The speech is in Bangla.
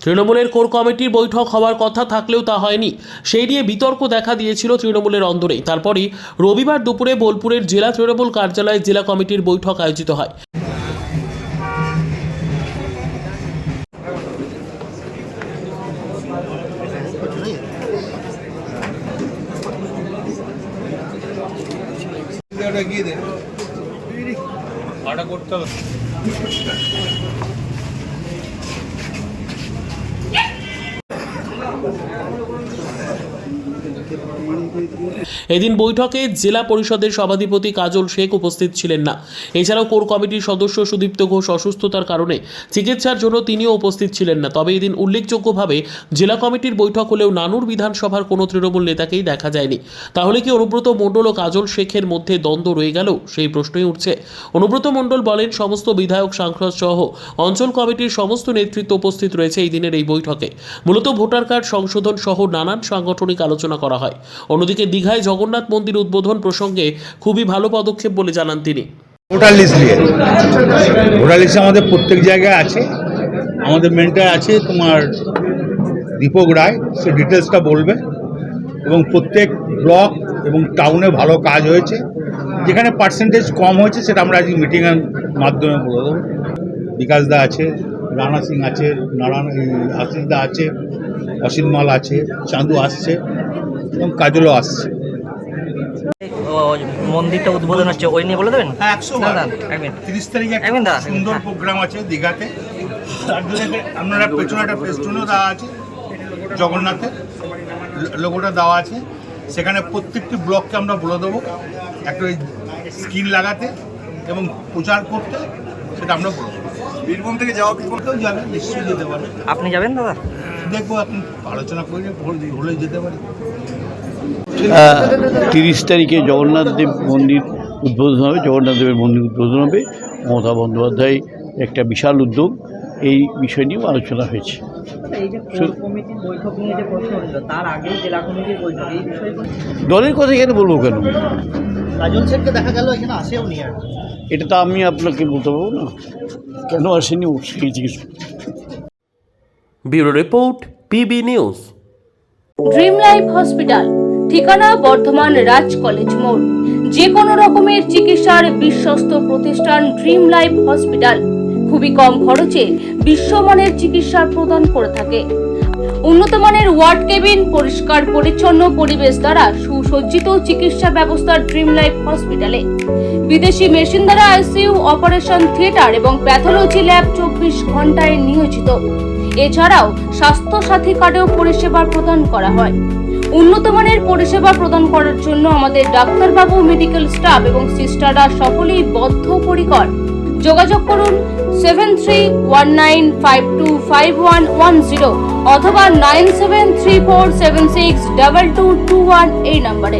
তৃণমূলের কোর কমিটির বৈঠক হওয়ার কথা থাকলেও তা হয়নি। সেই নিয়ে বিতর্ক দেখা দিয়েছিল তৃণমূলের অন্দরে। তারপরই রবিবার দুপুরে বোলপুরের জেলা তৃণমূল কার্যালয়ে জেলা কমিটির বৈঠক আয়োজিত হয়। এদিন বৈঠকে জেলা পরিষদের সভাধিপতি কাজল শেখ উপস্থিত ছিলেন না। এছাড়াও কোর কমিটির সদস্য সুদীপ্ত ঘোষ অসুস্থতার কারণে চিকিৎসার জন্য তিনিও উপস্থিত ছিলেন না। তবে এদিন উল্লেখযোগ্যভাবে জেলা কমিটির বৈঠক হলেও নানুর বিধানসভার কোনো তৃণমূল নেতাকেই দেখা যায়নি। তাহলে কি অনুব্রত মণ্ডল ও কাজল শেখের মধ্যে দ্বন্দ্ব রয়ে গেল? সেই প্রশ্নই উঠছে। অনুব্রত মণ্ডল বলেন, সমস্ত বিধায়ক সাংসদ সহ অঞ্চল কমিটির সমস্ত নেতৃত্ব উপস্থিত রয়েছে এই দিনের এই বৈঠকে। মূলত ভোটার কার্ড সংশোধন সহ নানান সাংগঠনিক আলোচনা করা হয়। অন্যদিকে দীঘায় জগন্নাথ মন্দির উদ্বোধন প্রসঙ্গে খুবই ভালো পদক্ষেপ বলে জানান তিনি। ভোটার লিস্ট নিয়ে ভোটার লিস্ট আমাদের প্রত্যেক জায়গায় আছে। আমাদের মেন্টার আছে তোমার দীপক রায়, সে ডিটেলসটা বলবে। এবং প্রত্যেক ব্লক এবং টাউনে ভালো কাজ হয়েছে, যেখানে পার্সেন্টেজ কম হয়েছে সেটা আমরা আজকে মিটিংয়ের মাধ্যমে বলে দেবো। বিকাশ দা আছে, রানা সিং আছে, নারায়ণ আশিস দা আছে, অসিত মাল আছে, চাঁদু আসছে এবং কাজলও আসছে। মন্দিরটা উদ্বোধন হচ্ছে, ওই নিয়ে বলে দেবেন। 30 তারিখে একটা সুন্দর প্রোগ্রাম আছে দীঘাতে। তার জন্য আপনারা পেছনে একটা ফেস্টুনও দেওয়া আছে, জগন্নাথের লোগোটা দেওয়া আছে। সেখানে প্রত্যেকটি ব্লককে আমরা বলে দেবো একটা ওই স্ক্রিন লাগাতে এবং প্রচার করতে, সেটা আমরা বলে দেবো। বীরভূম থেকে যাওয়া করতেও যাবে, নিশ্চয়ই যেতে পারে। আপনি যাবেন দাদা? দেখবো, আপনি আলোচনা করে হলে যেতে পারি। 30 তারিখে জগন্নাথ দেব মন্দির উদ্বোধন হবে, জগন্নাথ দেবের মন্দির উদ্বোধন হবে। মমতা বন্দ্যোপাধ্যায় একটা বিশাল উদ্যোগ, এই বিষয় নিয়েও আলোচনা হয়েছে। এই যে কোর কমিটির বৈঠক নিয়ে যে প্রশ্ন হলো, তার আগেই জেলা কমিটির বৈঠক, এই বিষয়ে দলের কথা এখানে বলবো কেন? কাজল শেখকে দেখা গেল এখানে আসেও নি। এটা তো আমি আপনাকে বলতে পারবো না কেন আসেনি, সেই জিজ্ঞেস। Bureau report, PB news. Dream life hospital, ঠিকানা বর্ধমান রাজ কলেজ মোড়। যে কোনো রকমের চিকিৎসার বিশ্বস্ত প্রতিষ্ঠান ড্রিম লাইফ হসপিটাল খুবই কম খরচে বিশ্বমানের চিকিৎসা প্রদান করে থাকে। উন্নত মানের ওয়ার্ড কেবিন, পরিষ্কার পরিচ্ছন্ন পরিবেশ দ্বারা সুসজ্জিত চিকিৎসা ব্যবস্থা ড্রিম লাইফ হসপিটালে। বিদেশি মেশিন দ্বারা আইসিইউ, অপারেশন থিয়েটার এবং প্যাথোলজি ল্যাব 24 ঘন্টায় নিয়োজিত। এছাড়াও স্বাস্থ্য সাথী কার্ডেও পরিষেবা প্রদান করা হয়। উন্নত মানের পরিষেবা প্রদান করার জন্য আমাদের ডাক্তারবাবু, মেডিকেল স্টাফ এবং সিস্টাররা সকলেই বদ্ধপরিকর। যোগাযোগ করুন 7319525110 অথবা 9734762221 এই নম্বরে।